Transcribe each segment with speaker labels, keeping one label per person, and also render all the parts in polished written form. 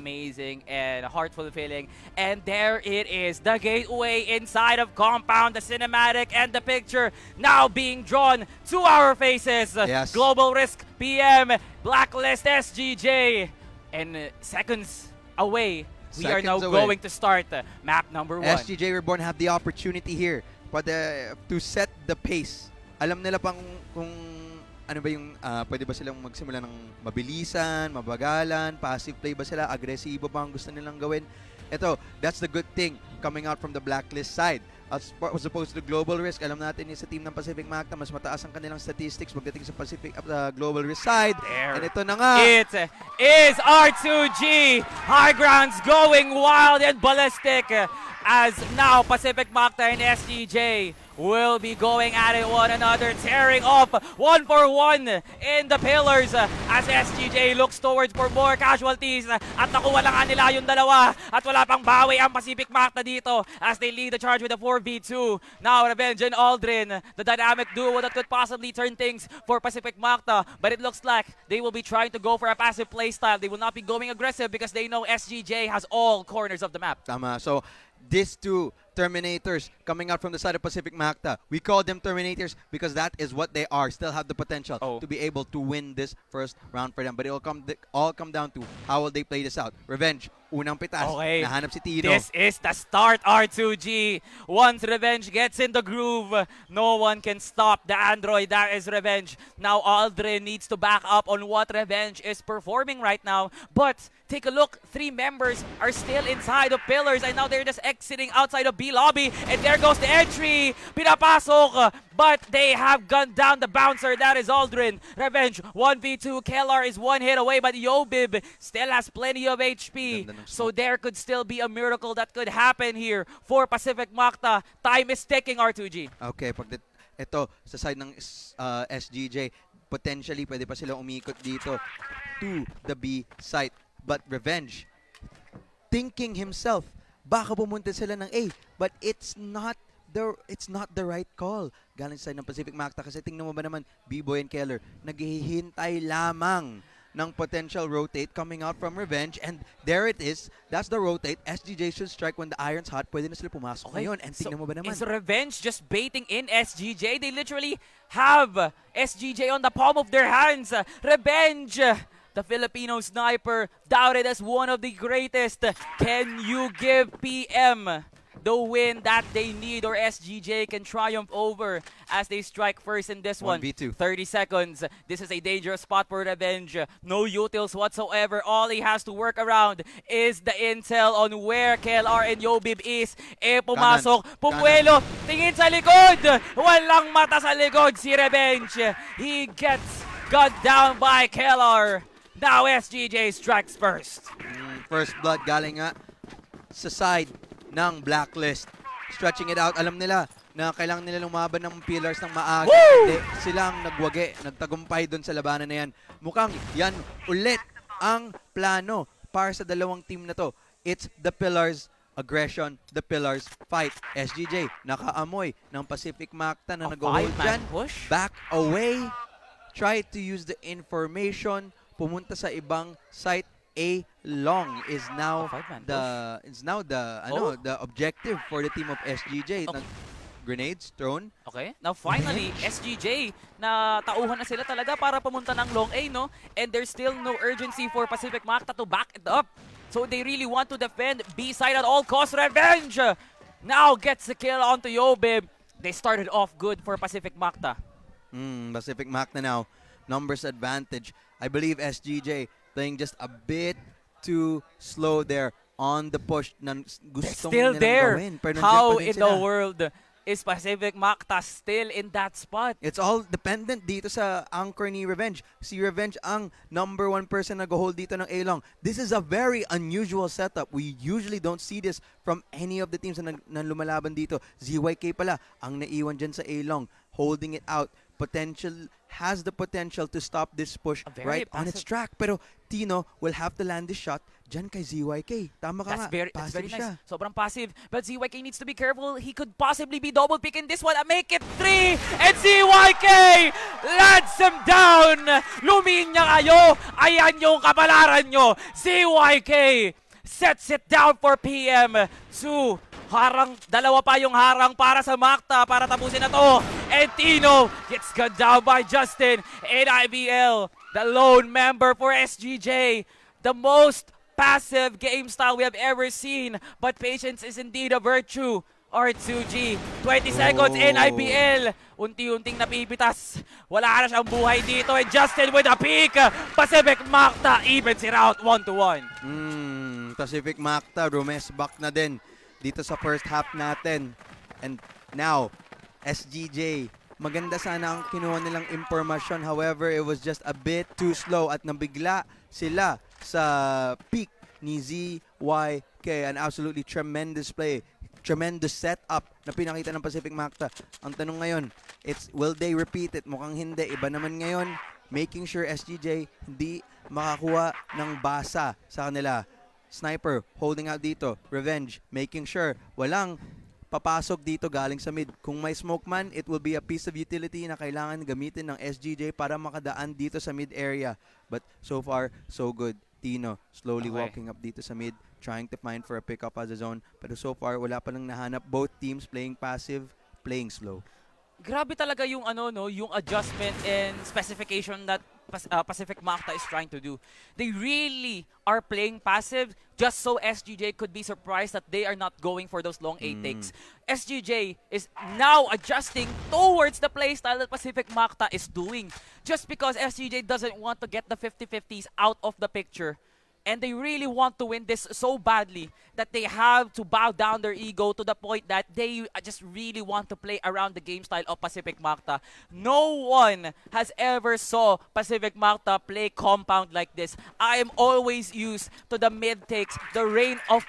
Speaker 1: amazing and heart-fulfilling. And there it is, the gateway inside of Compound, the cinematic and the picture now being drawn to our faces.
Speaker 2: Yes.
Speaker 1: Global Risk PM, Blacklist SGJ, and seconds away, we are now going to start map number 1.
Speaker 2: SGJ Reborn have the opportunity here to set the pace. Alam nila pang kung ano ba yung pwede ba silang magsimula ng mabilisan, mabagalan, passive play ba sila, agresibo ba ang gusto nilang gawin. Ito, that's the good thing coming out from the Blacklist side. As opposed to the Global Risk, alam natin sa team ng Pacific Macta, mas mataas ang kanilang statistics pagdating sa Pacific Global Risk side.
Speaker 1: There.
Speaker 2: And ito na nga.
Speaker 1: It is R2G. High grounds going wild and ballistic as now Pacific Macta and SGJ will be going at it one another, tearing off 1-for-1 in the pillars as SGJ looks towards for more casualties at nakuha lang nila yung dalawa at wala pang bawi ang Pacific Macta dito as they lead the charge with a 4v2. Now Revenge and Aldrin, the dynamic duo that could possibly turn things for Pacific Macta, but it looks like they will be trying to go for a passive playstyle. They will not be going aggressive because they know SGJ has all corners of the map.
Speaker 2: Tama. So these two Terminators coming out from the side of Pacific Macta. We call them Terminators because that is what they are. Still have the potential to be able to win this first round for them. But it will all come down to how will they play this out. Revenge, unang pitas.
Speaker 1: Okay.
Speaker 2: Nahanap si Tino.
Speaker 1: This is the start, R2G. Once Revenge gets in the groove, no one can stop the android. That is Revenge. Now Aldrin needs to back up on what Revenge is performing right now. But take a look, 3 members are still inside of pillars and now they're just exiting outside of B lobby, and there goes the entry. Pinapasok, but they have gunned down the bouncer. That is Aldrin. Revenge 1v2. Kellar is 1 hit away, but Yobib still has plenty of HP. So there could still be a miracle that could happen here for Pacific Macta. Time is ticking, R2G.
Speaker 2: Okay, ito sa side ng SGJ, potentially pwede pa silang umikot dito to the B site. But Revenge, thinking himself, baka pumunta sila ng A, but it's not the right call. Galing sa side ng Pacific Macta kasi tingnan mo ba naman, B-Boy and Keller, naghihintay lamang ng potential rotate coming out from Revenge, and there it is. That's the rotate. SGJ should strike when the iron's hot. Pwede na sila pumasok ngayon. And tingnan mo ba naman?
Speaker 1: Is Revenge just baiting in SGJ? They literally have SGJ on the palm of their hands. Revenge, the Filipino sniper, doubted as one of the greatest. Can you give PM the win that they need, or SGJ can triumph over as they strike first in this one?
Speaker 2: 1v2.
Speaker 1: 30 seconds. This is a dangerous spot for Revenge. No utils whatsoever. All he has to work around is the intel on where KLR and Yobib is. Pumasok. Pumuelo. Tingin sa likod. Walang mata sa likod si Revenge. He gets gunned down by KLR. Now SGJ strikes first.
Speaker 2: First blood galing nga sa side ng Blacklist. Stretching it out. Alam nila na kailangan nila lumaban ng pillars ng maaga. Hindi sila ang nagwagi, nagtagumpay doon sa labanan na yan. Mukhang yan ulit ang plano para sa dalawang team na to. It's the pillars aggression, the pillars fight. SGJ nakaamoy ng Pacific Macta na nag-hold dyan. Back away. Try to use the information. Pumunta sa ibang site. A long is now the objective for the team of SGJ. Grenades thrown.
Speaker 1: Okay. Now finally, SGJ na tauhan na sila talaga para pumunta ng long A, no? And there's still no urgency for Pacific Macta to back it up. So they really want to defend B side at all costs. Revenge now gets the kill onto Yobib. They started off good for Pacific Macta.
Speaker 2: Pacific Macta now. Numbers advantage. I believe SGJ playing just a bit too slow there on the push.
Speaker 1: Still there. How in the world is Pacific Macta still in that spot?
Speaker 2: It's all dependent dito sa anchor ni Revenge. Si Revenge ang number 1 person na go-hold dito ng A-Long. This is a very unusual setup. We usually don't see this from any of the teams na lumalaban dito. ZYK pala ang naiwan dyan sa A-Long, holding it out. Has the potential to stop this push right on its track. Pero Tino will have to land this shot dyan kay ZYK. Tama ka
Speaker 1: That's
Speaker 2: nga,
Speaker 1: very
Speaker 2: passive
Speaker 1: nice.
Speaker 2: siya.
Speaker 1: Sobrang passive. But ZYK needs to be careful. He could possibly be double picking this one and make it 3. And ZYK lands him down. Luminya kayo. Ayan yung kapalaran nyo. ZYK sets it down for PM. 2. Harang, dalawa pa yung harang para sa Macta para tapusin na to. And Tino gets gunned down by Justin. And IBL, the lone member for SGJ. The most passive game style we have ever seen. But patience is indeed a virtue. R2G, 20 seconds in IBL. Unti-unting napipitas. Wala na siyang buhay dito. And Justin with a peek. Pacific Macta evens it out 1-1.
Speaker 2: Pacific Macta, Rumes back na din dito sa first half natin. And now, SGJ, maganda sana ang kinuha nilang impormasyon. However, it was just a bit too slow at nabigla sila sa peak ni ZYK. An absolutely tremendous play. Tremendous setup na pinakita ng Pacific Macta. Ang tanong ngayon, will they repeat it? Mukhang hindi. Iba naman ngayon, making sure SGJ hindi makakuha ng basa sa kanila. Sniper holding out dito. Revenge making sure walang papasok dito galing sa mid. Kung may smoke man, it will be a piece of utility na kailangan gamitin ng SGJ para makadaan dito sa mid area. But so far, so good. Tino slowly walking up dito sa mid, trying to find for a pickup as a zone. Pero so far, wala pa nang nahanap. Both teams playing passive, playing slow.
Speaker 1: Grabe talaga yung yung adjustment and specification that Pacific Macta is trying to do. They really are playing passive just so SGJ could be surprised that they are not going for those long A takes. SGJ is now adjusting towards the playstyle that Pacific Macta is doing. Just because SGJ doesn't want to get the 50-50s out of the picture. And they really want to win this so badly that they have to bow down their ego to the point that they just really want to play around the game style of Pacific Macta. No one has ever saw Pacific Macta play compound like this. I am always used to the mid takes, the reign of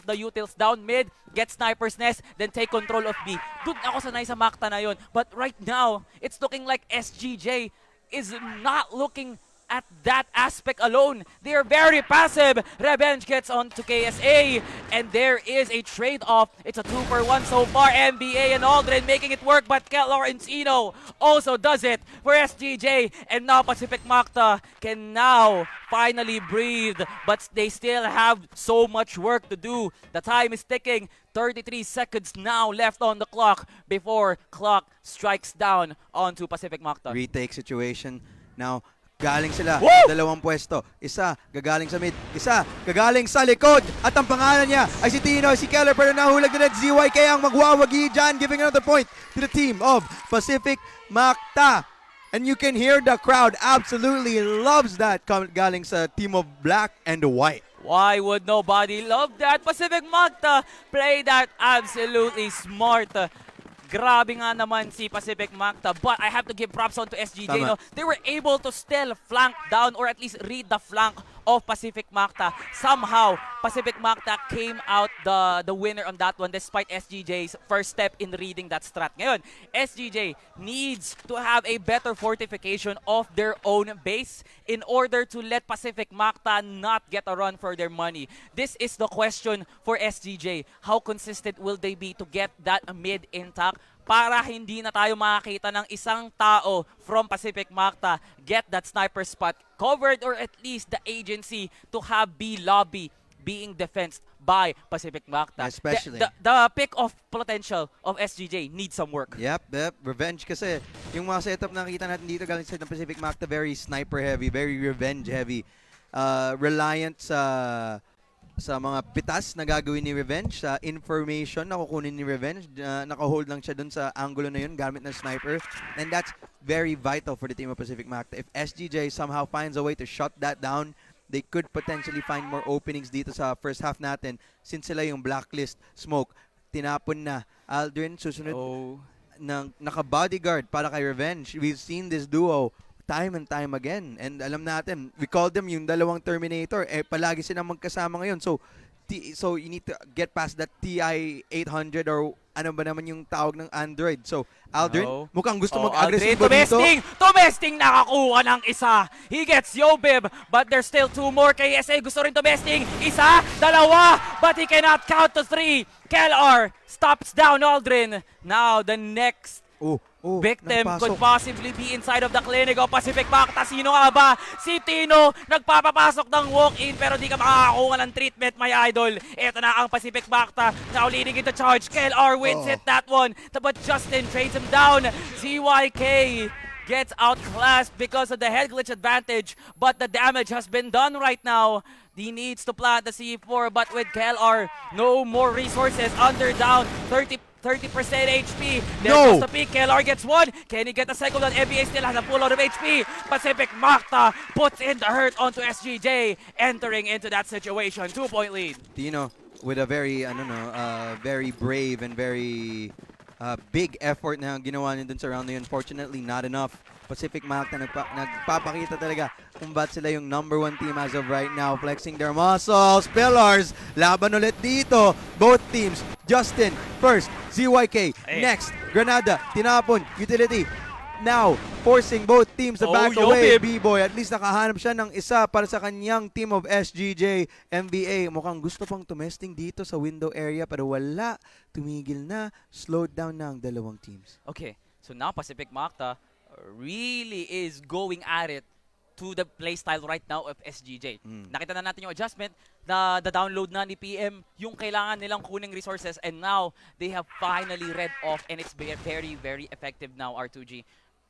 Speaker 1: the utils down mid, get sniper's nest, then take control of B. Doon ako sanay sa Macta na yun. But right now, it's looking like SGJ is not looking at that aspect alone. They are very passive. Revenge gets on to KSA, and there is a trade-off. It's a 2-for-1 so far. NBA and Aldrin making it work, but Lawrencino also does it for SGJ, and now Pacific Macta can now finally breathe, but they still have so much work to do. The time is ticking. 33 seconds now left on the clock before clock strikes down onto Pacific Macta.
Speaker 2: Retake situation. Now, galing sila,
Speaker 1: Woo!
Speaker 2: dalawang pwesto. Isa, gagaling sa mid. Isa, gagaling sa likod. At ang pangalan niya ay si Tino, si Keller. Pero nahulag na rin ZYK ang magwawagi dyan, giving another point to the team of Pacific Macta. And you can hear the crowd absolutely loves that galing sa team of black and white.
Speaker 1: Why would nobody love that? Pacific Macta play that absolutely smart. Grabe nga naman si Pacific Macta, but I have to give props on to SGJ. No? They were able to still flank down or at least read the flank of Pacific Macta. Somehow, Pacific Macta came out the winner on that one despite SGJ's first step in reading that strat. Ngayon, SGJ needs to have a better fortification of their own base in order to let Pacific Macta not get a run for their money. This is the question for SGJ. How consistent will they be to get that mid intact para hindi na tayo makakita ng isang tao from Pacific Macta get that sniper spot covered, or at least the agency to have B lobby being defensed by Pacific Macta.
Speaker 2: Especially.
Speaker 1: The pick of potential of SGJ needs some work.
Speaker 2: Yep. Revenge kasi. Yung mga setup na nakita natin dito galing sa Pacific Macta, very sniper heavy, very revenge heavy. Reliant sa mga pitas na gagawin ni Revenge, sa information na kukunin ni Revenge. Naka-hold lang siya dun sa angulo na yun gamit ng sniper. And that's very vital for the team of Pacific Macta. If SGJ somehow finds a way to shut that down, they could potentially find more openings dito sa first half natin. Since sila yung blacklist smoke, tinapon na. Aldrin susunod ng naka-bodyguard para kay Revenge. We've seen this duo time and time again. And alam natin, we call them yung dalawang Terminator. Palagi silang magkasama ngayon. So you need to get past that TI 800 or ano ba naman yung tawag ng Android. So, Aldrin,
Speaker 1: No.
Speaker 2: mukhang gusto
Speaker 1: Oh,
Speaker 2: mag-agresibo
Speaker 1: Aldrin,
Speaker 2: dito.
Speaker 1: Tumesting nakakuha ng isa. He gets Yobib, but there's still 2 more. KSA gusto rin tumesting. Isa, dalawa, but he cannot count to 3. KLR stops down Aldrin. Now, the next victim could
Speaker 2: napasok.
Speaker 1: possibly be inside of the clinic of Pacific Macta. Sino nga ba? Si Tino, nagpapapasok ng walk-in pero di ka makakakuha ng treatment, my idol. Ito na ang Pacific Macta, now leading into charge. KLR wins it, that one. But Justin trades him down. ZYK gets outclassed because of the head glitch advantage, but the damage has been done right now. He needs to plant the C4, but with KLR, no more resources. Under down, 30% HP. There goes the peak. KLR gets one. Can he get a second one? NBA still has a full load of HP. Pacific Macta puts in the hurt onto SGJ, entering into that situation. 2-point lead.
Speaker 2: Tino with a very, very brave and very big effort na ginawa niya dun sa round na yun. Unfortunately, not enough. Pacific Macta nagpapakita talaga kung ba't sila yung #1 team as of right now. Flexing their muscles. Pillars, laban ulit dito. Both teams. Justin, first. ZYK, next. Granada, tinapon. Utility. Now, forcing both teams to back away. B-Boy, at least nakahanap siya ng isa para sa kanyang team of SGJ MVA. Mukhang gusto pang tumesting dito sa window area pero wala. Tumigil na. Slowed down na ang dalawang teams.
Speaker 1: Okay, so now Pacific Macta really is going at it to the playstyle right now of SGJ. Nakita na natin yung adjustment, na the download na ni PM, yung kailangan nilang kuning resources, and now they have finally read off, and it's very, very effective now, R2G.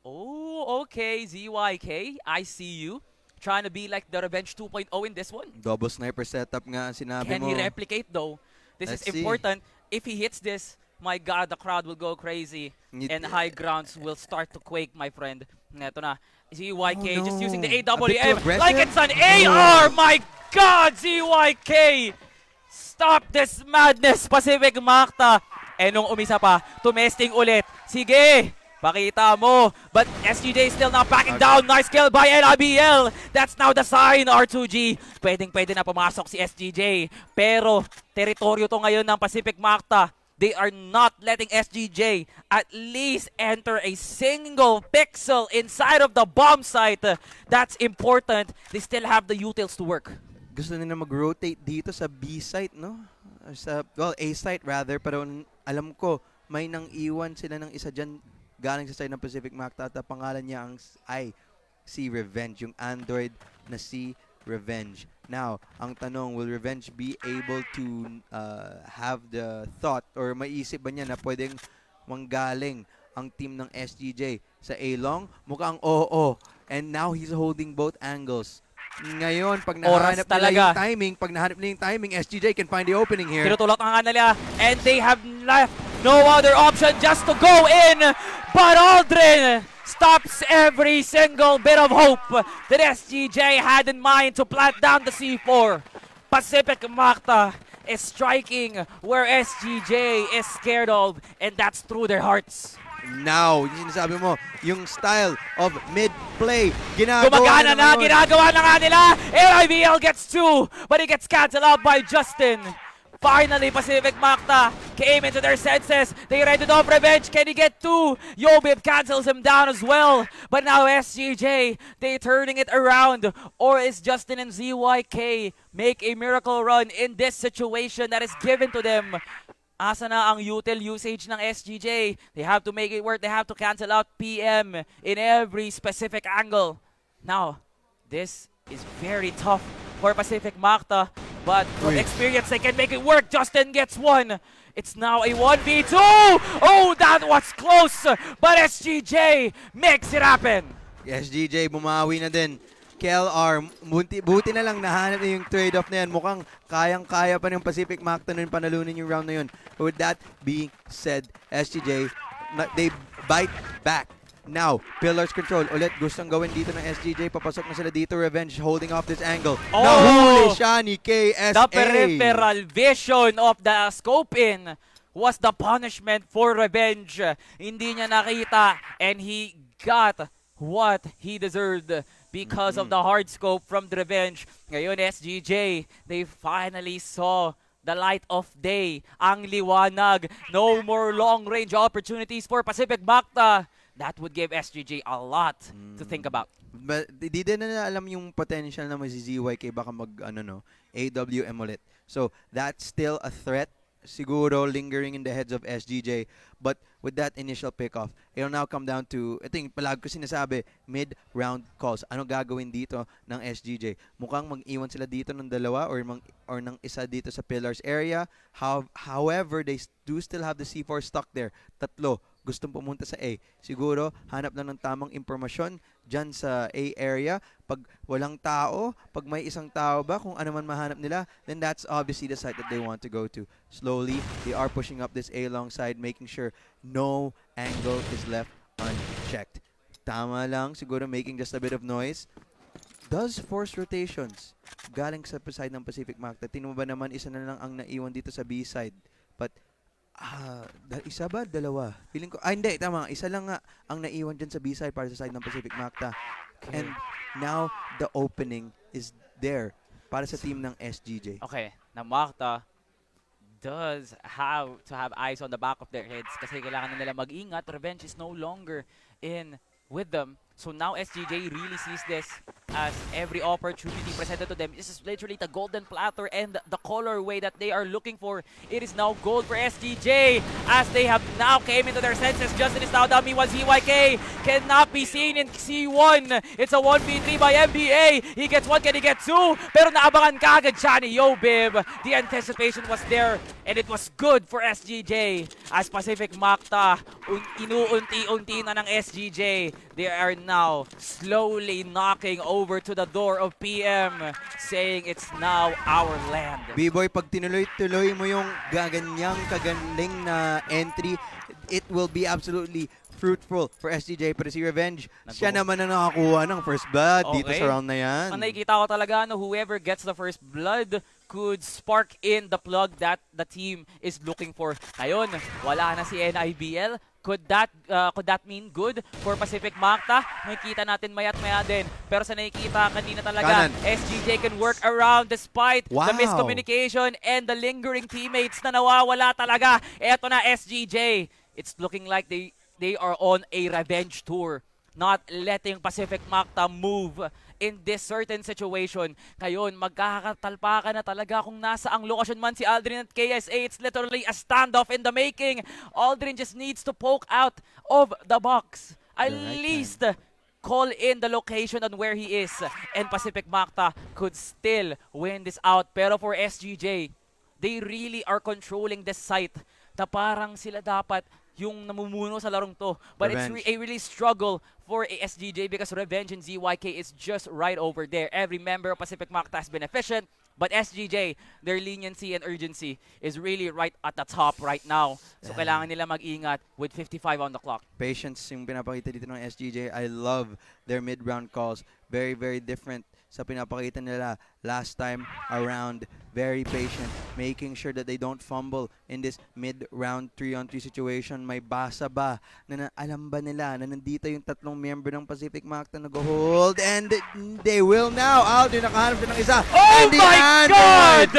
Speaker 1: Oh, okay, ZYK, I see you. Trying to be like the Revenge 2.0 in this one.
Speaker 2: Double sniper setup nga ang sinabi
Speaker 1: Can
Speaker 2: mo.
Speaker 1: he replicate though? This
Speaker 2: Let's
Speaker 1: is important. If he hits this, my God, the crowd will go crazy. And high grounds will start to quake, my friend. Neto na. ZYK just using the AWM like it's an AR! My God, ZYK! Stop this madness, Pacific Macta! Eh nung umisa pa, tumesting ulit. Sige! Pakita mo. But SGJ still not backing down. Nice kill by NIBL. That's now the sign, R2G. Pwedeng-pwede na pumasok si SGJ. Pero, teritoryo to ngayon ng Pacific Macta. They are not letting SGJ at least enter a single pixel inside of the bomb site. That's important. They still have the utils to work.
Speaker 2: Gusto nila mag-rotate dito sa B site, no? Well, A site rather. Pero alam ko, may nang iwan sila ng isa dyan galing sa side ng Pacific Macta at pangalan niya ay si Revenge, yung Android na si Revenge. Now, ang tanong, will Revenge be able to have the thought or maiisip ba niya na pwedeng manggaling ang team ng SGJ sa A-Long? Mukhang oo. And now, he's holding both angles. Ngayon, pag nahanap nila yung timing, SGJ can find the opening here.
Speaker 1: Tinutulak nga nila, and they have left no other option just to go in. But Aldrin stops every single bit of hope that SGJ had in mind to plant down the C4. Pacific Macta is striking where SGJ is scared of, and that's through their hearts.
Speaker 2: Now, yung sinasabi mo, yung style of mid-play, ginagawa
Speaker 1: na nga nila. NIBL gets 2, but he gets cancelled out by Justin. Finally, Pacific Macta came into their senses. They readied off Revenge. Can he get 2? Yobib cancels him down as well. But now SGJ, they turning it around. Or is Justin and ZYK make a miracle run in this situation that is given to them? Asa na ang util usage ng SGJ? They have to make it work. They have to cancel out PM in every specific angle. Now, this is very tough for Pacific Macta. But with experience, they can make it work. Justin gets 1. It's now a 1v2. Oh, that was close. But SGJ makes it happen.
Speaker 2: SGJ bumawi na din. KLR, buti na lang nahanap na yung trade-off na yan. Mukhang kayang-kaya pa ng Pacific Macta nun panalunin yung round na yun. But with that being said, SGJ, they bite back. Now, Pillars control. Ulit, gustong gawin dito ng SGJ. Papasok na sila dito. Revenge holding off this angle.
Speaker 1: Oh!
Speaker 2: Nahuli siya ni KSA.
Speaker 1: The peripheral vision of the scope-in was the punishment for Revenge. Hindi niya nakita, and he got what he deserved because of the hard scope from the Revenge. Ngayon, SGJ, they finally saw the light of day, ang liwanag. No more long-range opportunities for Pacific Macta. That would give SGJ a lot to think about.
Speaker 2: But di din na alam yung potential na ZYK baka AWM ulit. So that's still a threat siguro lingering in the heads of SGJ. But with that initial pickoff, it'll now come down to, ito yung palagi ko sinasabi, mid-round calls. Ano gagawin dito ng SGJ? Mukhang mag-iwan sila dito ng dalawa or ng isa dito sa pillars area. However, they do still have the C4 stuck there. Tatlo, gustong pumunta sa A. Siguro, hanap lang ng tamang impormasyon dyan sa A area. Pag walang tao, pag may isang tao ba, kung ano man mahanap nila, then that's obviously the site that they want to go to. Slowly, they are pushing up this A long side, making sure no angle is left unchecked. Tama lang, siguro making just a bit of noise. Does force rotations galing sa side ng Pacific Macta. Tingnan mo ba naman, isa na lang ang naiwan dito sa B side. But isa ba? Dalawa? Feeling ko, hindi, tama. Isa lang nga ang naiwan dyan sa B-side para sa side ng Pacific Macta. Okay. And now, the opening is there para sa team ng SGJ.
Speaker 1: Okay, na Macta does have to have eyes on the back of their heads kasi kailangan na nila mag-ingat. Revenge is no longer in with them. So now SGJ really sees this as every opportunity presented to them. This is literally the golden platter and the colorway that they are looking for. It is now gold for SGJ as they have now came into their senses. Justin is now down. Meanwhile, ZYK cannot be seen in C1. It's a 1v3 by MBA. He gets one, can he get two? Pero naabangan kagad siya ni Yobib. The anticipation was there and it was good for SGJ as Pacific Macta inuunti-unti na ng SGJ. They are now slowly knocking over to the door of PM saying it's now our land.
Speaker 2: B-Boy, pag tinuloy-tuloy mo yung gaganyang kagaling na entry, it will be absolutely fruitful for SGJ. Pero si Revenge, siya naman na nakakuha ng first blood dito sa round na yan.
Speaker 1: Ang nakikita ko talaga, whoever gets the first blood could spark in the plug that the team is looking for. Ngayon, wala na si NIBL. Could that mean good for Pacific Macta? Makikita natin maya't maya din. Pero sa nakikita kanina talaga, SGJ can work around despite the miscommunication and the lingering teammates na nawawala talaga. Eto na SGJ. It's looking like they are on a revenge tour. Not letting Pacific Macta move in this certain situation. Ngayon, magkakatalpakan na talaga kung nasa ang lokasyon man si Aldrin at KSA. It's literally a standoff in the making. Aldrin just needs to poke out of the box. At least call in the location on where he is. And Pacific Macta could still win this out. Pero for SGJ, they really are controlling this site na parang sila dapat yung namumuno sa larong to. But Revenge. It's a really struggle for SGJ because Revenge and ZYK is just right over there. Every member of Pacific Macta has been efficient, but SGJ, their leniency and urgency is really right at the top right now. So kailangan nila mag-ingat with 55 on the clock.
Speaker 2: Patience yung pinapakita dito ng SGJ. I love their mid-round calls. Very, very different sa pinapakita nila last time around. Very patient, making sure that they don't fumble in this mid-round 3-on-3 situation. May basa ba na alam ba nila na nandito yung tatlong member ng Pacific Macta nag-hold, and they will now. Aldrin nakahanap din ng isa.
Speaker 1: Oh my God!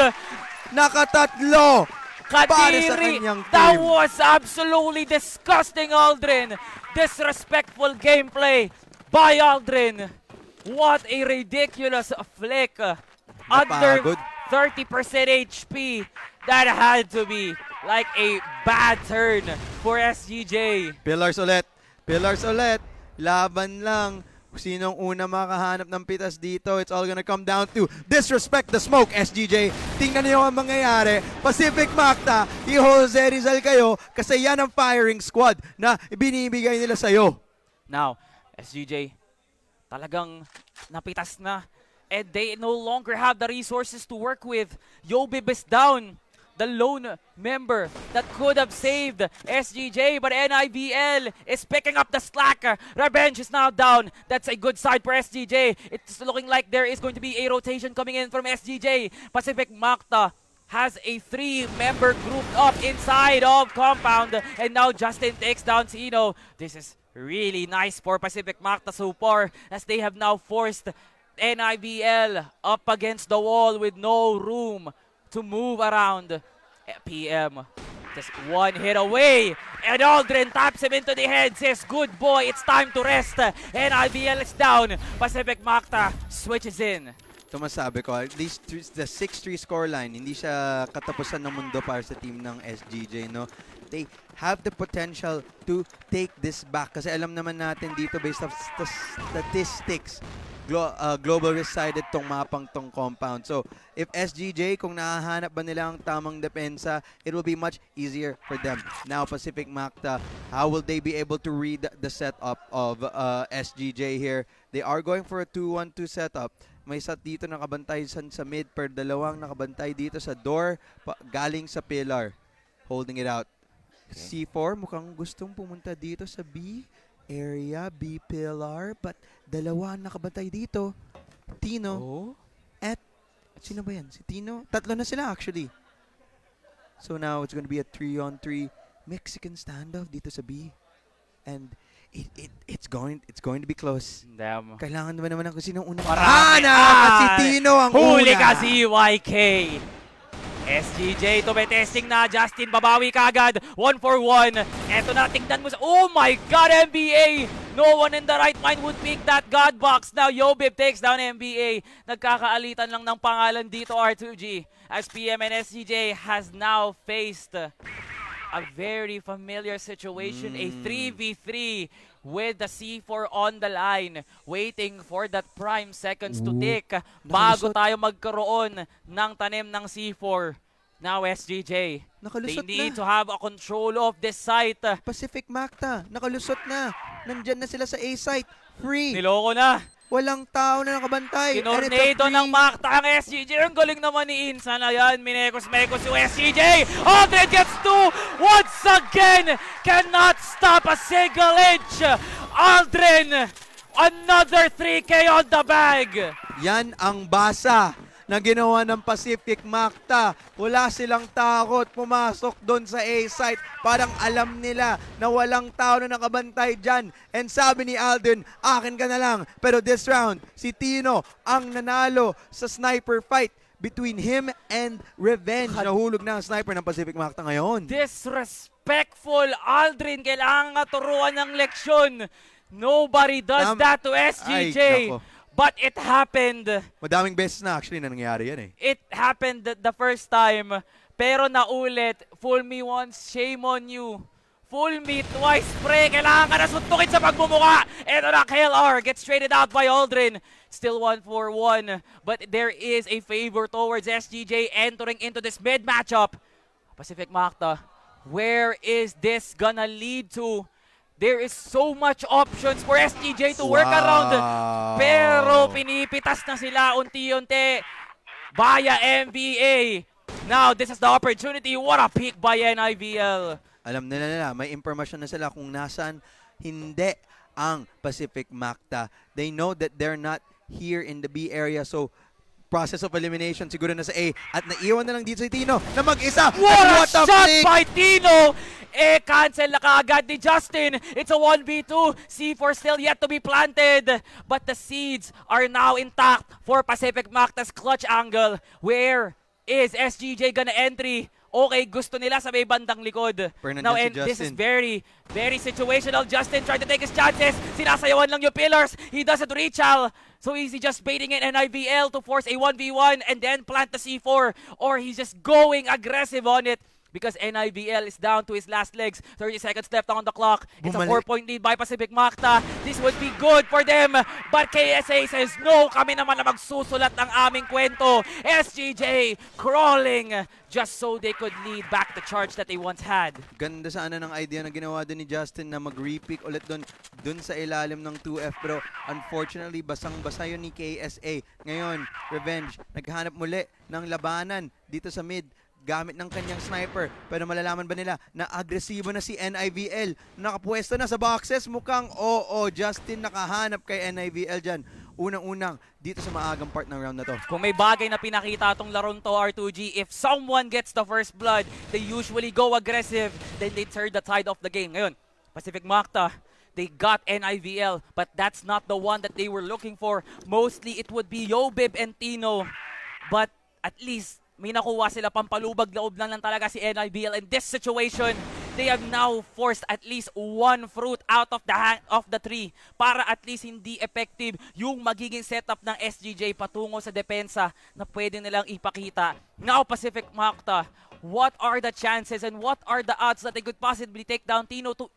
Speaker 2: Nakatatlo!
Speaker 1: Kadiri, that was absolutely disgusting, Aldrin. Disrespectful gameplay by Aldrin. What a ridiculous flick. Under 30% HP. That had to be like a bad turn for SGJ.
Speaker 2: Pillars ulit. Pillars ulit. Laban lang. Sinong una makahanap ng pitas dito? It's all gonna come down to disrespect the smoke, SGJ. Tingnan niyo ang mangyayari. Pacific Macta, i-Jose Rizal kayo kasi yan ang firing squad na binibigay nila sa'yo.
Speaker 1: Now, SGJ, talagang napitas na. And they no longer have the resources to work with. Yobib is down. The lone member that could have saved SGJ, but NIBL is picking up the slack. Revenge is now down. That's a good side for SGJ. It's looking like there is going to be a rotation coming in from SGJ. Pacific Macta has a 3-member group up inside of compound. And now Justin takes down Tino. This is really nice for Pacific Macta so far as they have now forced NIBL up against the wall with no room to move around. PM just one hit away, and Aldrin taps him into the head, says, good boy, it's time to rest. And IBL is down. Pacific Macta switches in.
Speaker 2: Ito masabi ko, at least the 6-3 scoreline, hindi siya katapusan ng mundo para sa team ng SGJ, no? They have the potential to take this back kasi alam naman natin dito based off statistics, global risk-sided tong mapang tong compound. So, if SGJ, kung nahahanap ba nila ang tamang depensa, it will be much easier for them. Now, Pacific Macta, how will they be able to read the setup of SGJ here? They are going for a 2-1-2 setup. May isa dito nakabantay sa mid per dalawang nakabantay dito sa door galing sa pillar. Holding it out. Okay. C4 mukhang gustong pumunta dito sa B area, B pillar, but dalawa ang nakabantay dito. Tino at sino ba yan? Si Tino? Tatlo na sila actually. So now it's going to be a 3-on-3 Mexican standoff dito sa B. And it's going to be close.
Speaker 1: Damn.
Speaker 2: Kailangan naman kung sino ang unang
Speaker 1: si
Speaker 2: Tino ang
Speaker 1: huli
Speaker 2: una.
Speaker 1: ka ZYK. SGJ testing na. Justin babawi kagad. 1-for-1. Eto na, tingnan mo sa... Oh my God, NBA! No one in the right mind would pick that God box. Now Yobib takes down NBA. Nagkakaalitan lang ng pangalan dito, R2G. As PM and SGJ has now faced a very familiar situation. A 3v3 with the C4 on the line. Waiting for that prime seconds to tick bago tayo magkaroon ng tanim ng C4. Now SGJ, they need to have a control of this site.
Speaker 2: Pacific Macta, nakalusot na. Nandyan na sila sa A site. Free.
Speaker 1: Niloko na.
Speaker 2: Walang tao na nakabantay.
Speaker 1: Kinornado ng Macta ang SGJ. Ang galing naman ni Insan. Ayan, minekos-mekos yung SGJ. Aldrin gets two. Once again, cannot stop a single inch. Aldrin, another 3K on the bag.
Speaker 2: Yan ang basa na ginawa ng Pacific Macta. Wala silang takot pumasok doon sa A site. Parang alam nila na walang tao na nakabantay dyan. And sabi ni Aldrin, akin ka na lang. Pero this round, si Tino ang nanalo sa sniper fight between him and Revenge. Nahulog na ang sniper ng Pacific Macta ngayon.
Speaker 1: Disrespectful. Aldrin, kailangan nga turuan ng leksyon. Nobody does that to SGJ. But it happened.
Speaker 2: Madaming beses na actually na nangyari yan eh.
Speaker 1: It happened the first time. Pero naulit. Fool me once, shame on you. Fool me twice, pre. Kailangan ka na suntukin sa pagmumuka. Ito na, KLR gets traded out by Aldrin. Still 1-for-1. But there is a favor towards SGJ entering into this mid matchup. Pacific Macta, where is this gonna lead to? There is so much options for SGJ to work around. Pero pinipitas na sila unti-unti via NBA. Now, this is the opportunity. What a pick by NIVL.
Speaker 2: Alam nila, may information na sila kung nasaan hindi ang Pacific Macta. They know that they're not here in the B area. So, process of elimination siguro na sa A. At naiwan na lang dito si Tino na mag-isa.
Speaker 1: What a shot by Tino! Cancel na kaagad ni Justin. It's a 1v2. C4 still yet to be planted. But the seeds are now intact for Pacific Macta's clutch angle. Where is SGJ gonna entry? Okay, gusto nila sa may bandang likod. Now, and this is very, very situational. Justin tried to take his chances. Sinasayawan lang yung pillars. He doesn't reach out. So is he just baiting in NIVL to force a 1v1 and then plant the C4? Or he's just going aggressive on it? Because NIVL is down to his last legs. 30 seconds left on the clock. It's a 4-point lead by Pacific Macta. This would be good for them. But KSA says, no, kami naman na magsusulat ng aming kwento. SGJ crawling just so they could lead back the charge that they once had.
Speaker 2: Ganda sana ng idea na ginawa din ni Justin na mag-repick ulit dun sa ilalim ng 2F. Pero unfortunately, basang-basa yun ni KSA. Ngayon, Revenge, naghanap muli ng labanan dito sa mid gamit ng kanyang sniper. Pero malalaman ba nila na agresibo na si NIVL? Nakapwesto na sa boxes? Mukhang Justin nakahanap kay NIVL dyan. Unang-unang dito sa maagang part ng round na to.
Speaker 1: Kung may bagay na pinakita itong larong to, R2G, if someone gets the first blood, they usually go aggressive, then they turn the tide of the game. Ngayon, Pacific Macta, they got NIVL, but that's not the one that they were looking for. Mostly, it would be Yobib and Tino. But at least, may nakuha sila, pampalubag loob lang talaga si NIBL. In this situation, they have now forced at least one fruit out of the tree para at least hindi effective yung magiging setup ng SGJ patungo sa depensa na pwede nilang ipakita. Now, Pacific Macta, what are the chances and what are the odds that they could possibly take down Tino to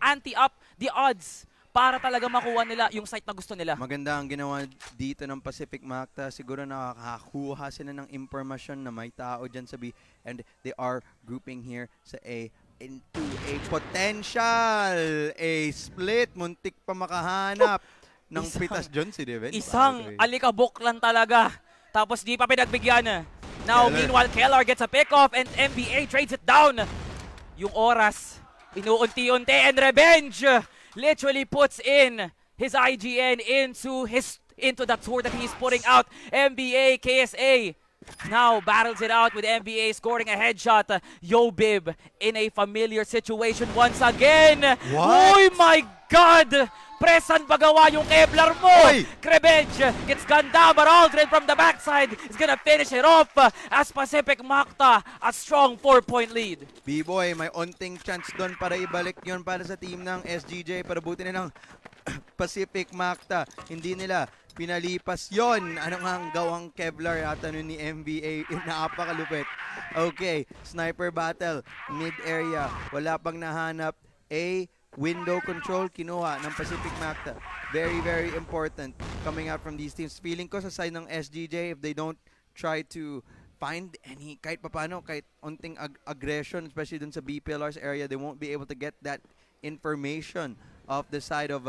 Speaker 1: ante up the odds para talaga makuha nila yung site na gusto nila?
Speaker 2: Maganda ang ginawa dito ng Pacific Macta. Siguro nakakakuha sila ng impormasyon na may tao dyan sa B. And they are grouping here sa A into a potential split. Muntik pa makahanap ng pitas dyan si Devin.
Speaker 1: Isang alikabok lang talaga. Tapos di pa pinagbigyan. Now, meanwhile, Kellar gets a pick-off and NBA trades it down. Yung oras, inuunti-unti, and Revenge literally puts in his IGN into the tour that he's putting out. NBA, KSA now battles it out with NBA scoring a headshot. Yobib in a familiar situation once again.
Speaker 2: What?
Speaker 1: Oh my God! Presan pagawa yung Kevlar mo!
Speaker 2: Oy!
Speaker 1: Krebej gets gunned down, but Aldrin from the backside is gonna finish it off as Pacific Macta a strong 4-point lead.
Speaker 2: B-Boy, may onting chance doon para ibalik yon para sa team ng SGJ. Para buti nilang Pacific Macta. Hindi nila pinalipas yon. Ano nga ang gawang Kevlar at ano ni NBA? Napakalupit. Okay, sniper battle, mid-area. Wala pang nahanap. Window control kinuha ng Pacific Macta. Very, very important coming out from these teams. Feeling ko sa side ng SGJ, if they don't try to find any, kahit papano, kahit onting aggression, especially dun sa B pillars area, they won't be able to get that information of the side of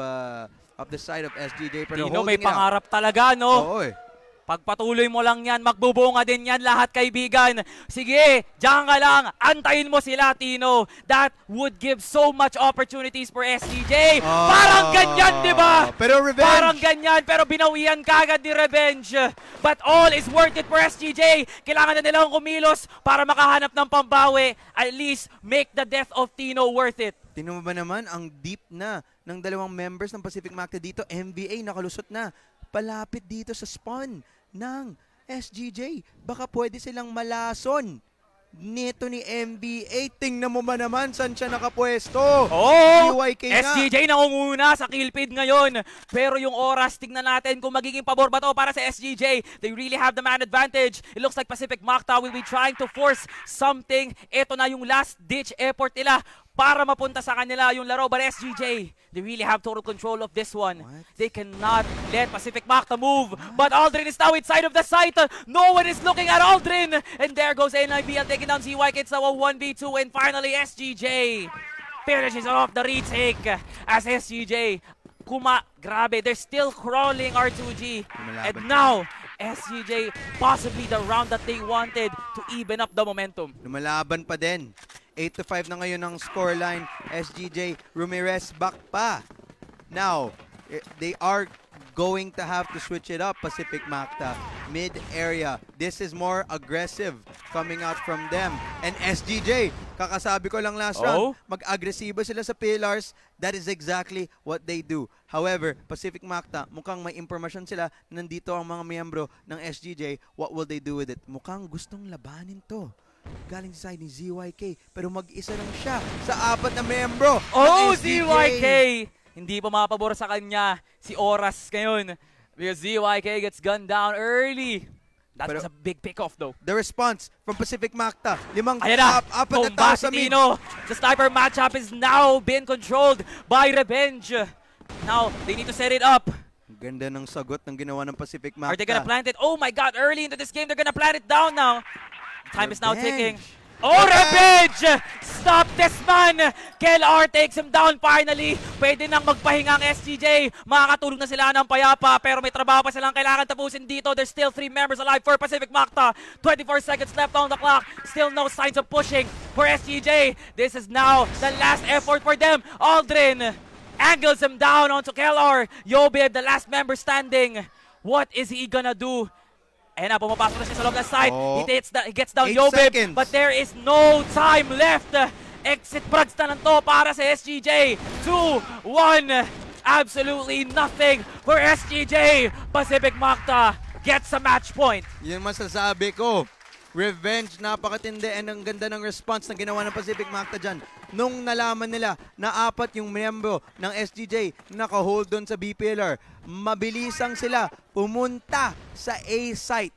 Speaker 2: SGJ. Pero
Speaker 1: Tino, may
Speaker 2: holding it out.
Speaker 1: pangarap talaga, no?
Speaker 2: Oo eh.
Speaker 1: Pagpatuloy mo lang yan, magbubunga din yan lahat, kaibigan. Sige, diyan ka lang, antayin mo sila, Tino. That would give so much opportunities for SGJ. Parang ganyan, di ba?
Speaker 2: Pero Revenge.
Speaker 1: Parang ganyan, pero binawian kagad ni Revenge. But all is worth it for SGJ. Kailangan na nilang kumilos para makahanap ng pambawi. At least, make the death of Tino worth it.
Speaker 2: Tingnan mo ba naman, ang deep na ng dalawang members ng Pacific Macta dito. NBA nakalusot na. Palapit dito sa spawn ng SGJ. Baka pwede silang malason nito ni NBA. Tingnan mo ba naman saan siya nakapwesto?
Speaker 1: Oh!
Speaker 2: CYK nga.
Speaker 1: SGJ nangunguna sa kill feed ngayon. Pero yung oras, tingnan natin kung magiging pabor ba to para sa SGJ. They really have the man advantage. It looks like Pacific Macta will be trying to force something. Ito na yung last ditch effort nila para mapunta sa kanila yung laro. But SGJ, they really have total control of this one.
Speaker 2: What?
Speaker 1: They cannot let Pacific Macta move. But Aldrin is now inside of the site. No one is looking at Aldrin. And there goes NIBL taking down CYK. It's now a 1v2. And finally, SGJ finishes off the retake as SGJ. Grabe, they're still crawling R2G. And now, SGJ, possibly the round that they wanted to even up the momentum.
Speaker 2: Lumalaban pa din. 8-5 na ngayon ang scoreline. SGJ Ramirez back pa. Now, they are going to have to switch it up, Pacific Macta. Mid-area. This is more aggressive coming out from them. And SGJ, kakasabi ko lang last round, mag-agresibo sila sa pillars. That is exactly what they do. However, Pacific Macta, mukhang may impormasyon sila. Nandito ang mga miyembro ng SGJ. What will they do with it? Mukhang gustong labanin to. Galing sa side ni ZYK, pero mag-isa lang siya sa apat na membro.
Speaker 1: Oh, ZYK! Hindi pa mapabor sa kanya si Oras ngayon. Because ZYK gets gunned down early. That was a big pick-off though.
Speaker 2: The response from Pacific Macta.
Speaker 1: Ayan na,
Speaker 2: apat na tao sa mid.
Speaker 1: The sniper matchup is now being controlled by Revenge. Now, they need to set it up.
Speaker 2: Ganda ng sagot ng ginawa ng Pacific Macta.
Speaker 1: Are they gonna plant it? Oh my God, early into this game, they're gonna plant it down now. Time is now ticking. Oh, Revenge! Stop this man! KLR takes him down finally. Pwede nang magpahinga ang SGJ. Makakatulog na sila ng payapa, pero may trabaho pa silang kailangan tapusin dito. There's still 3 members alive for Pacific Macta. 24 seconds left on the clock. Still no signs of pushing for SGJ. This is now the last effort for them. Aldrin angles him down onto KLR. Yobib, the last member standing. What is he gonna do? Ayan na, pumapasok na siya sa loob ng side. He gets down Yobib, but there is no time left. Exit brags na lang to para sa SGJ. 2-1. Absolutely nothing for SGJ. Pacific Macta gets a match point.
Speaker 2: Yun masasabi ko. Revenge, napakatindi and ang ganda ng response na ginawa ng Pacific Macta dyan. Nung nalaman nila na apat yung miyembro ng SGJ naka-hold doon sa B pillar, mabilisang sila pumunta sa A site.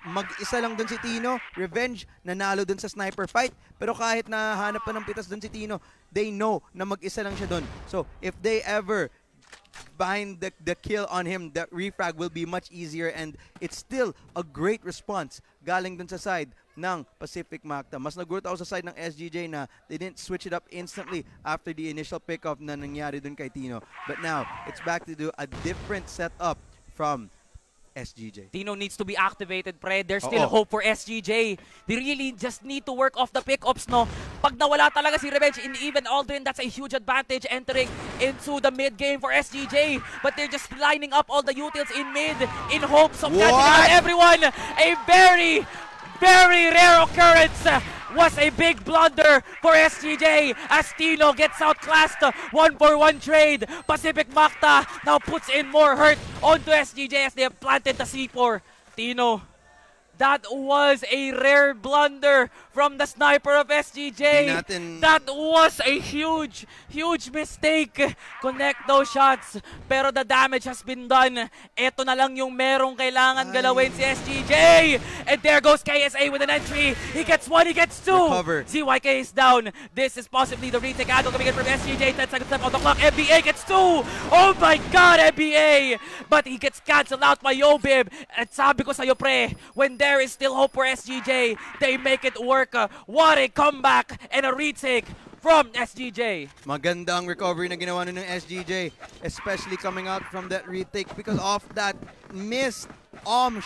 Speaker 2: Mag-isa lang doon si Tino, Revenge, nanalo doon sa sniper fight. Pero kahit nahanap pa ng pitas doon si Tino, they know na mag-isa lang siya doon. So, if they ever behind the kill on him, the refrag will be much easier and it's still a great response galing dun sa side ng Pacific Macta. Mas nagulat ako sa side ng SGJ na they didn't switch it up instantly after the initial pick-up na nangyari dun kay Tino. But now, it's back to do a different setup from SGJ.
Speaker 1: Tino needs to be activated, pre. There's still hope for SGJ. They really just need to work off the pickups, no? Pag nawala talaga si Revenge and even Aldrin, that's a huge advantage entering into the mid game for SGJ. But they're just lining up all the utils in mid in hopes of catching out everyone. A very, very rare occurrence. Was a big blunder for SGJ as Tino gets outclassed. 1-for-1 trade. Pacific Macta now puts in more hurt onto SGJ as they have planted the C4. Tino, that was a rare blunder from the sniper of SGJ. That was a huge, huge mistake. Connect those shots. Pero the damage has been done. Ito na lang yung merong kailangan galawin si SGJ. And there goes KSA with an entry. He gets one, he gets two.
Speaker 2: Recover.
Speaker 1: ZYK is down. This is possibly the retake angle coming in from SGJ. 10 seconds left on the clock. NBA gets two. Oh my God, NBA. But he gets cancelled out by Yobib. At sabi ko sa'yo, pre, when there is still hope for SGJ, they make it work. What a comeback and a retake from SGJ.
Speaker 2: Maganda ang recovery na ginawa ng SGJ, especially coming out from that retake because of that missed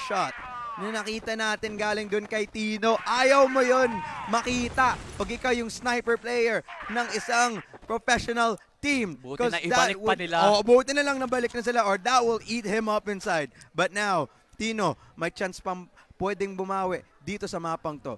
Speaker 2: shot na nakita natin galing dun kay Tino. Ayaw mo yun makita pag ikaw yung sniper player ng isang professional team.
Speaker 1: Buti na ibalik pa nila.
Speaker 2: Buti na lang nabalik na sila or that will eat him up inside. But now, Tino, may chance pang pwedeng bumawi dito sa mapang to.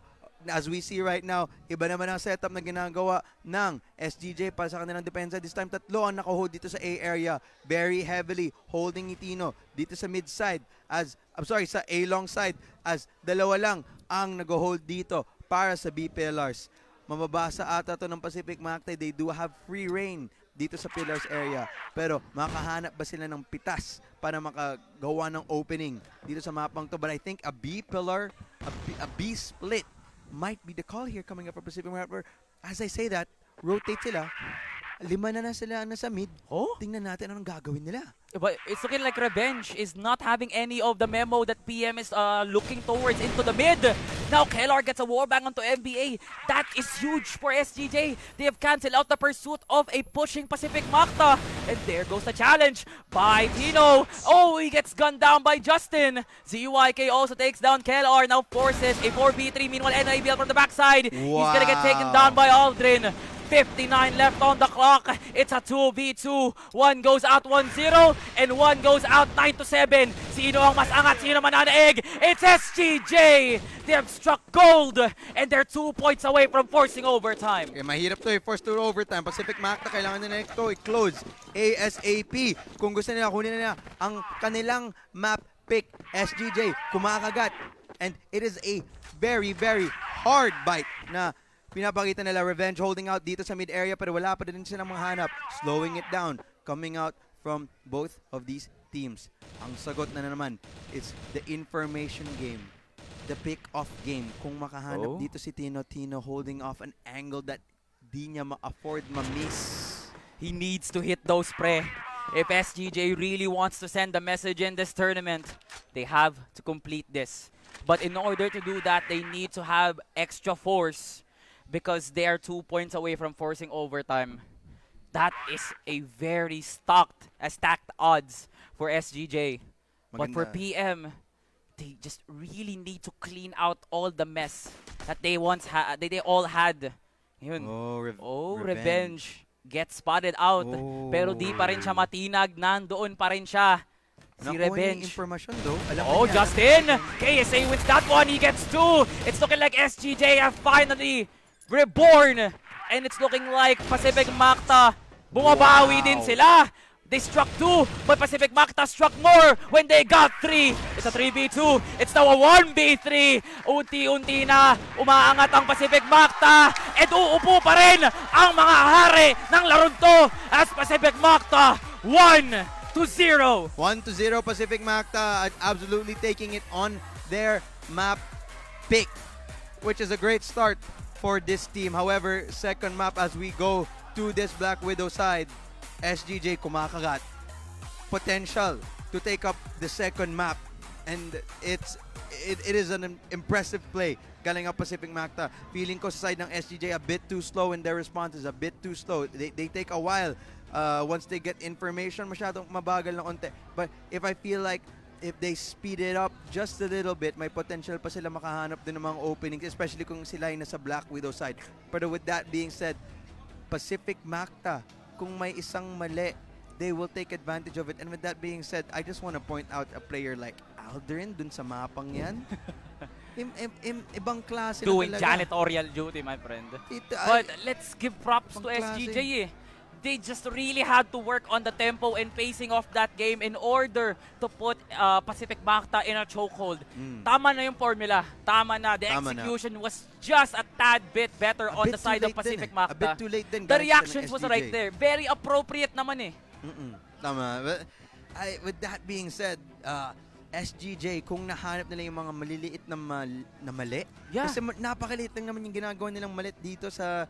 Speaker 2: As we see right now, iba naman ang setup na ginagawa ng SGJ para sa kanilang depensa. This time, tatlo ang naka-hold dito sa A area. Very heavily holding ni Tino dito sa mid side. Sa A long side. As dalawa lang ang nag-hold dito para sa B pillars. Mababasa ata to ng Pacific Macta. They do have free reign dito sa pillars area. Pero makahanap ba sila ng pitas para makagawa ng opening dito sa mapang to? But I think a B pillar, a B split might be the call here coming up for Pacific Macta. As I say that, rotate sila. 5 na sila nasa mid. Tingnan natin anong gagawin nila.
Speaker 1: But it's looking like Revenge is not having any of the memo that PM is looking towards into the mid. Now Kellar gets a warbang onto NBA. That is huge for SGJ. They have cancelled out the pursuit of a pushing Pacific Macta. And there goes the challenge by Tino. Oh, he gets gunned down by Justin. ZYK also takes down Kellar. Now forces a 4v3. Meanwhile, NIBL from the backside. He's gonna get taken down by Aldrin. 59 left on the clock. It's a 2v2. One goes out 1-0 and one goes out 9-7. Sino ang mas angat? Sino mananaig? It's SGJ. They have struck gold and they're 2 points away from forcing overtime.
Speaker 2: Okay, mahirap to force to overtime. Pacific Macta, kailangan nila ito i-close ASAP. Kung gusto nila, kunin nila ang kanilang map pick. SGJ, kumakagat. And it is a very, very hard bite na pinapakita nila. Revenge holding out dito sa mid area pero wala pa din silang mahanap. Slowing it down. Coming out from both of these teams. Ang sagot na naman is the information game. The pick-off game. Kung makahanap dito si Tino holding off an angle that di niya ma-afford ma-miss.
Speaker 1: He needs to hit those, pre. If SGJ really wants to send a message in this tournament, they have to complete this. But in order to do that, they need to have extra force. Because they are 2 points away from forcing overtime. That is a very stacked odds for SGJ. But for PM, they just really need to clean out all the mess that they once had. They all had. Yun. Revenge gets spotted out. Pero di pa rin siya matinag. Nandoon pa rin siya. Si Revenge. Justin! KSA wins that one. He gets 2. It's looking like SGJ have finally reborn. And it's looking like Pacific Macta bumabawi din sila. They struck 2, but Pacific Macta struck more when they got 3. It's a 3v2. It's now a 1v3. Unti-unti na umaangat ang Pacific Macta at uupo pa rin ang mga hari ng larong to as Pacific Macta 1-0.
Speaker 2: 1-0 Pacific Macta, absolutely taking it on their map pick, which is a great start for this team. However, second map as we go to this Black Widow side, SGJ kumakagat. Potential to take up the second map, and it is an impressive play galing ang Pacific Macta. Feeling ko sa side ng SGJ a bit too slow in their responses, a bit too slow. They take a while once they get information, masyadong mabagal ng onte. But if I feel like if they speed it up just a little bit, may potential pa sila makahanap din ng mga openings, especially kung sila ay nasa Black Widow side. But with that being said, Pacific Macta, kung may isang mali, they will take advantage of it. And with that being said, I just want to point out a player like Aldrin dun sa mapang yan. Ibang klase
Speaker 1: Doing
Speaker 2: na talaga.
Speaker 1: janitorial duty, my friend.
Speaker 2: Ito,
Speaker 1: But let's give props to
Speaker 2: Ibang klase.
Speaker 1: SGJ eh. They just really had to work on the tempo and pacing of that game in order to put Pacific Macta in a chokehold. Tama na yung formula. Tama na. The
Speaker 2: Tama
Speaker 1: execution was just a tad bit better on the side of Pacific Macta.
Speaker 2: A bit too late din.
Speaker 1: The
Speaker 2: guys,
Speaker 1: reactions
Speaker 2: ng
Speaker 1: was
Speaker 2: SGJ.
Speaker 1: right there. Very appropriate naman eh.
Speaker 2: Tama. But, with that being said, SGJ, kung nahanap nila yung mga maliliit na mali,
Speaker 1: Yeah.
Speaker 2: kasi napakaliit lang naman yung ginagawa nilang malit dito sa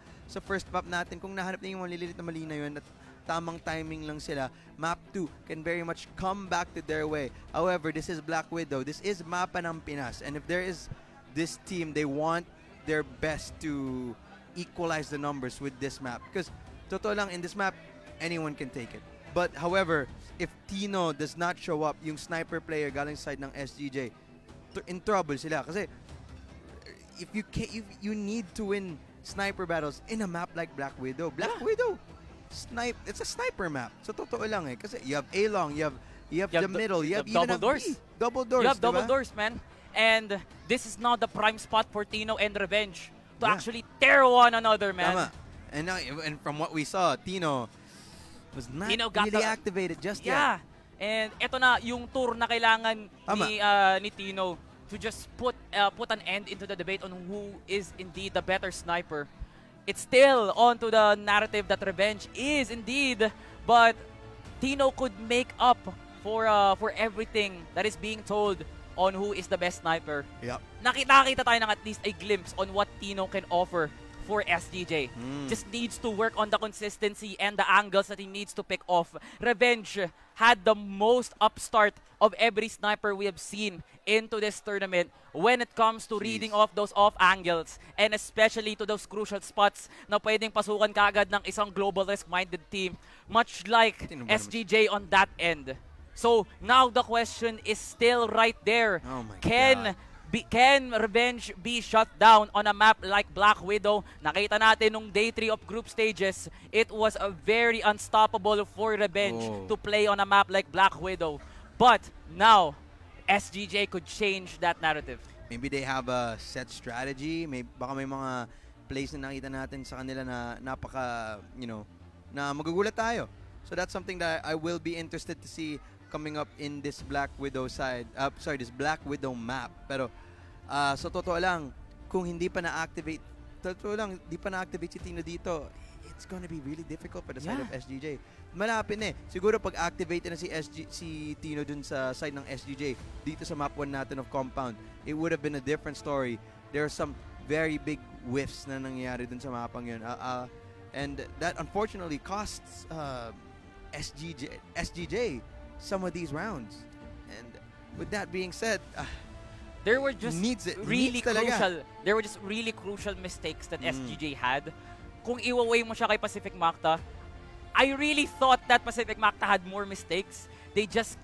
Speaker 2: first map natin. Kung nahanap nila yung maliliit na mali na yun at tamang timing lang sila, map 2 can very much come back to their way. However, this is Black Widow. This is mapa ng Pinas. And if there is this team, they want their best to equalize the numbers with this map. Because, totoo lang, in this map, anyone can take it. But however, if Tino does not show up, yung sniper player galing side ng SGJ, in trouble sila. Kasi if you need to win sniper battles in a map like Black Widow. Black Widow, it's a sniper map. So totoo lang eh. Kasi you have A-long, you have the middle, you have even
Speaker 1: double doors.
Speaker 2: B. Double doors,
Speaker 1: You have
Speaker 2: diba?
Speaker 1: double doors, man. And this is not the prime spot for Tino and Revenge to actually tear one another, man.
Speaker 2: Tama. And from what we saw, Tino was not
Speaker 1: Tino got
Speaker 2: really
Speaker 1: the-
Speaker 2: activated just
Speaker 1: Yeah.
Speaker 2: yet.
Speaker 1: And eto na yung tour na kailangan
Speaker 2: Tama.
Speaker 1: ni Tino to just put an end into the debate on who is indeed the better sniper. It's still onto the narrative that Revenge is indeed, but Tino could make up for everything that is being told on who is the best sniper.
Speaker 2: Yep.
Speaker 1: Nakita tayo ng at least a glimpse on what Tino can offer for SGJ. Just needs to work on the consistency and the angles that he needs to pick off. Revenge had the most upstart of every sniper we have seen into this tournament when it comes to reading off those off angles and especially to those crucial spots na pwedeng pasukan kaagad ng isang global risk-minded team, much like SGJ on that end. So now the question is still right there.
Speaker 2: Oh my
Speaker 1: Can
Speaker 2: God.
Speaker 1: Can Revenge be shut down on a map like Black Widow? Nakita natin nung day 3 of group stages, it was a very unstoppable for Revenge to play on a map like Black Widow. But now, SGJ could change that narrative.
Speaker 2: Maybe they have a set strategy. Baka may mga plays na nakita natin sa kanila na napaka, na magugulat tayo. So that's something that I will be interested to see coming up in this Black Widow side. This Black Widow map. Pero so totoo lang, kung hindi pa na-activate si Tino dito, it's gonna be really difficult for the side of SGJ. Malapit na eh. Siguro pag activate na si Tino dun sa side ng SGJ dito sa map 1 natin of Compound, it would have been a different story. There are some very big whiffs na nangyayari dun sa mapang yun. And that unfortunately costs SGJ some of these rounds. And with that being said,
Speaker 1: There were just really
Speaker 2: talaga.
Speaker 1: crucial mistakes that SGJ had. Kung iwaway mo siya kay Pacific Macta, I really thought that Pacific Macta had more mistakes. They just